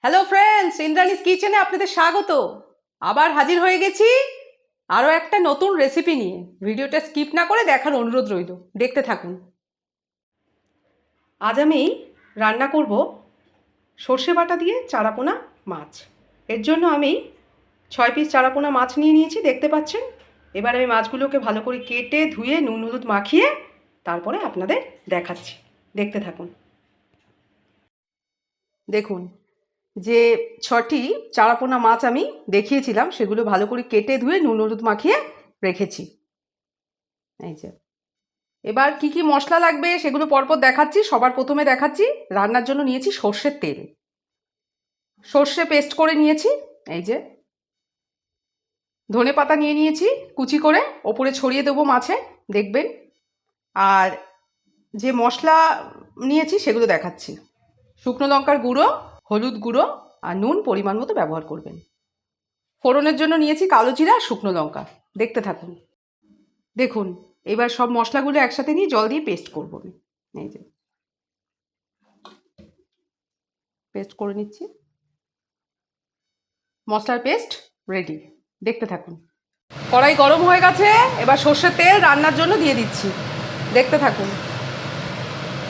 Hello friends, Indrani's কিচেনে আপনাদের স্বাগত। আবার হাজির হয়ে গেছি আরও একটা নতুন রেসিপি নিয়ে। ভিডিওটা স্কিপ না করে দেখার অনুরোধ রইল, দেখতে থাকুন। আজ আমি রান্না করব সর্ষে বাটা দিয়ে চারাপোনা মাছ। এর জন্য আমি 6 পিস চারাপোনা মাছ নিয়ে নিয়েছি, দেখতে পাচ্ছেন। এবার আমি মাছগুলোকে ভালো করে কেটে ধুয়ে নুন হলুদ মাখিয়ে তারপরে আপনাদের দেখাচ্ছি, দেখতে থাকুন। দেখুন, যে 6টি চারাপোনা মাছ আমি দেখিয়েছিলাম সেগুলো ভালো করে কেটে ধুয়ে নুন হলুদ মাখিয়ে রেখেছি। এই যে এবার কি কি মশলা লাগবে সেগুলো পরপর দেখাচ্ছি। সবার প্রথমে দেখাচ্ছি রান্নার জন্য নিয়েছি সর্ষের তেল, সর্ষে পেস্ট করে নিয়েছি। এই যে ধনে পাতা নিয়ে নিয়েছি কুচি করে, ওপরে ছড়িয়ে দেবো মাছে, দেখবেন। আর যে মশলা নিয়েছি সেগুলো দেখাচ্ছি। শুকনো লঙ্কার গুঁড়ো, হলুদ গুঁড়ো আর নুন পরিমাণ মতো ব্যবহার করবেন। ফোড়নের জন্য নিয়েছি কালো জিরা আর শুকনো লঙ্কা, দেখতে থাকুন। দেখুন, এবার সব মশলাগুলো একসাথে নিয়ে জল দিয়ে পেস্ট করবো। এই যে পেস্ট করে নিচ্ছি, মশলার পেস্ট রেডি, দেখতে থাকুন। কড়াই গরম হয়ে গেছে, এবার সর্ষের তেল রান্নার জন্য দিয়ে দিচ্ছি, দেখতে থাকুন।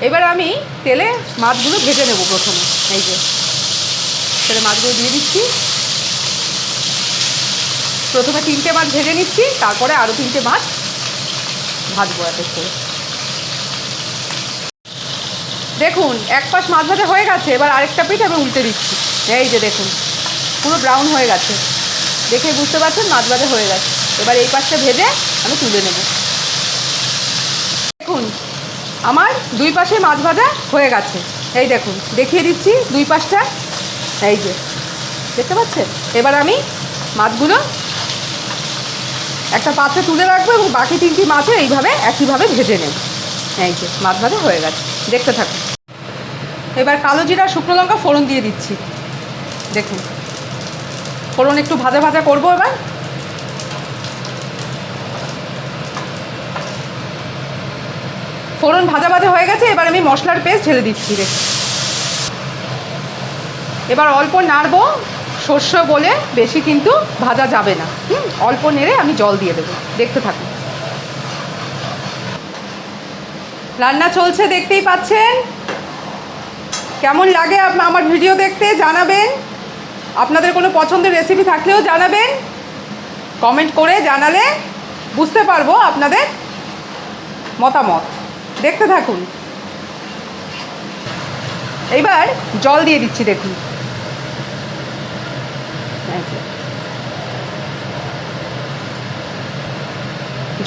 এবার আমি তেলে মাছগুলো ভেজে নেব প্রথমে। এই যে তেলে মাছগুলো দিয়ে দিচ্ছি। প্রথমে 3টে মাছ ভেজে নিচ্ছি, তারপরে আরও 3টে মাছ ভাজবো এক এক করে। দেখুন, এক পাশ মাছ ভাজা হয়ে গেছে, এবার আরেকটা পিঠ আমি উল্টে দিচ্ছি। এই যে দেখুন, পুরো ব্রাউন হয়ে গেছে, দেখে বুঝতে পারছেন মাছ ভাজা হয়ে গেছে। এবার এই পাশটা ভেজে আমি তুলে নেব। দেখুন, আমার দুই পাশে মাছ ভাজা হয়ে গেছে। এই দেখুন, দেখিয়ে দিচ্ছি দুই পাশটা। এই যে দেখতে পাচ্ছেন। এবার আমি মাছগুলো একটা পাত্রে তুলে রাখবো এবং বাকি 3টি মাছও এইভাবে একইভাবে ভেজে নেব। এই যে মাছ ভাজা হয়ে গেছে, দেখতে থাকুন। এবার কালো জিরা শুকনো লঙ্কা ফোড়ন দিয়ে দিচ্ছি। দেখুন, ফোড়ন একটু ভাজা ভাজা করবো। এবার ফোড়ন ভাজা ভাজা হয়ে গেছে, এবার আমি মশলার পেস্ট ঢেলে দিচ্ছি। দেখুন, এবার অল্প নাড়বো, সর্ষে বলে বেশি কিন্তু ভাজা যাবে না। অল্প নেড়ে আমি জল দিয়ে দেবো, দেখতে থাকুন। রান্না চলছে, দেখতেই পাচ্ছেন। কেমন লাগে আমার ভিডিও দেখতে জানাবেন। আপনাদের কোনো পছন্দের রেসিপি থাকলেও জানাবেন, কমেন্ট করে জানালে বুঝতে পারবো আপনাদের মতামত, দেখতে থাকুন। এইবার জল দিয়ে দিচ্ছি, দেখুন।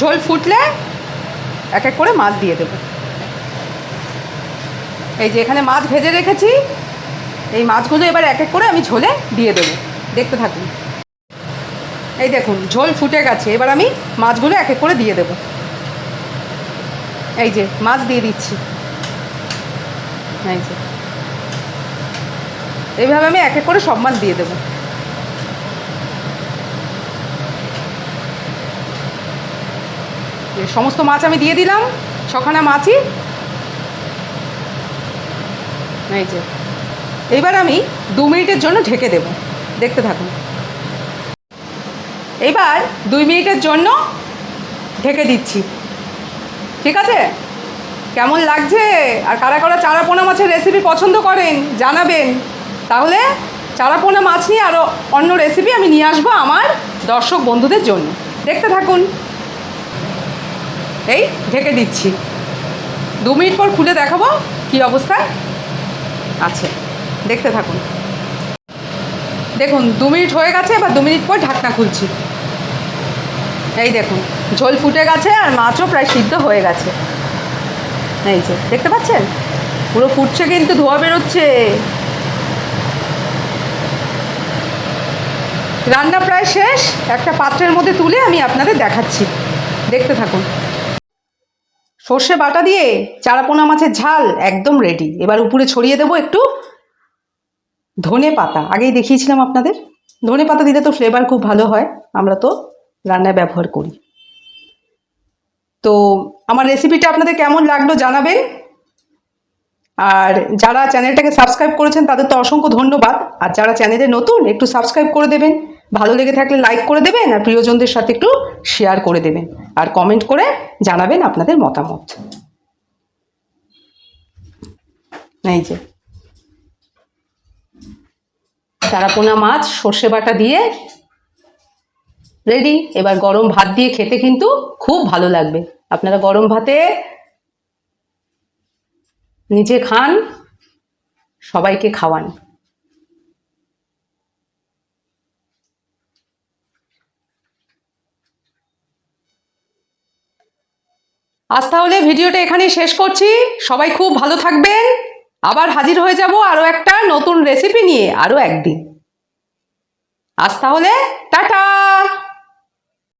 ঝোল ফুটলে এক এক করে মাছ দিয়ে দেব। এই যে এখানে মাছ ভেজে রেখেছি, এই মাছগুলো এবার এক এক করে আমি ঝোলে দিয়ে দেবো, দেখতে থাকুন। এই দেখুন, ঝোল ফুটে গেছে, এবার আমি মাছগুলো এক এক করে দিয়ে দেব। এই যে মাছ দিয়ে দিচ্ছি। এই যে এইভাবে আমি এক এক করে সব মাছ দিয়ে দেবো। সমস্ত মাছ আমি দিয়ে দিলাম, 6খানা মাছই। এই যে এইবার আমি 2 মিনিটের জন্য ঢেকে দেব, দেখতে থাকুন। এইবার 2 মিনিটের জন্য ঢেকে দিচ্ছি, ঠিক আছে। কেমন লাগছে আর কারা কারা চারাপোনা মাছের রেসিপি পছন্দ করেন জানাবেন। তাহলে চারাপোনা মাছ নিয়ে আরও অন্য রেসিপি আমি নিয়ে আসবো আমার দর্শক বন্ধুদের জন্য, দেখতে থাকুন। এই ঢেকে দিচ্ছি, 2 মিনিট পর খুলে দেখাবো কী অবস্থায় আছে, দেখতে থাকুন। দেখুন, 2 মিনিট হয়ে গেছে, এবার 2 মিনিট পর ঢাকনা খুলছি। এই দেখুন, ঝোল ফুটে গেছে আর মাছও প্রায় সিদ্ধ হয়ে গেছে। এই যে দেখতে পাচ্ছেন, পুরো ফুটছে, কিন্তু ধোয়া বেরোচ্ছে। রান্না প্রায় শেষ, একটা পাত্রের মধ্যে তুলে আমি আপনাদের দেখাচ্ছি, দেখতে থাকুন। সর্ষে বাটা দিয়ে চারাপোনা মাছের ঝাল একদম রেডি। এবার উপরে ছড়িয়ে দেবো একটু ধনে পাতা। আগেই দেখিয়েছিলাম আপনাদের, ধনে পাতা দিলে তো ফ্লেভার খুব ভালো হয়, আমরা তো রান্নায় ব্যবহার করি। তো আমার রেসিপিটা আপনাদের কেমন লাগলো জানাবেন। আর যারা চ্যানেলটাকে সাবস্ক্রাইব করেছেন তাদের তো অসংখ্য ধন্যবাদ। আর যারা চ্যানেলে নতুন একটু সাবস্ক্রাইব করে দেবেন, ভালো লেগে থাকলে লাইক করে দেবেন, আর প্রিয়জনদের সাথে একটু শেয়ার করে দেবেন, আর কমেন্ট করে জানাবেন আপনাদের মতামত। এই যে চারাপোনা মাছ সর্ষে বাটা দিয়ে রেডি। এবার গরম ভাত দিয়ে খেতে কিন্তু খুব ভালো লাগবে। আপনারা গরম ভাতে নিজে খান, সবাইকে খাওয়ান। আজ তাহলে ভিডিওটা এখানেই শেষ করছি। সবাই খুব ভালো থাকবেন। আবার হাজির হয়ে যাব আরও একটা নতুন রেসিপি নিয়ে আরও একদিন। আজ তাহলে টাটা।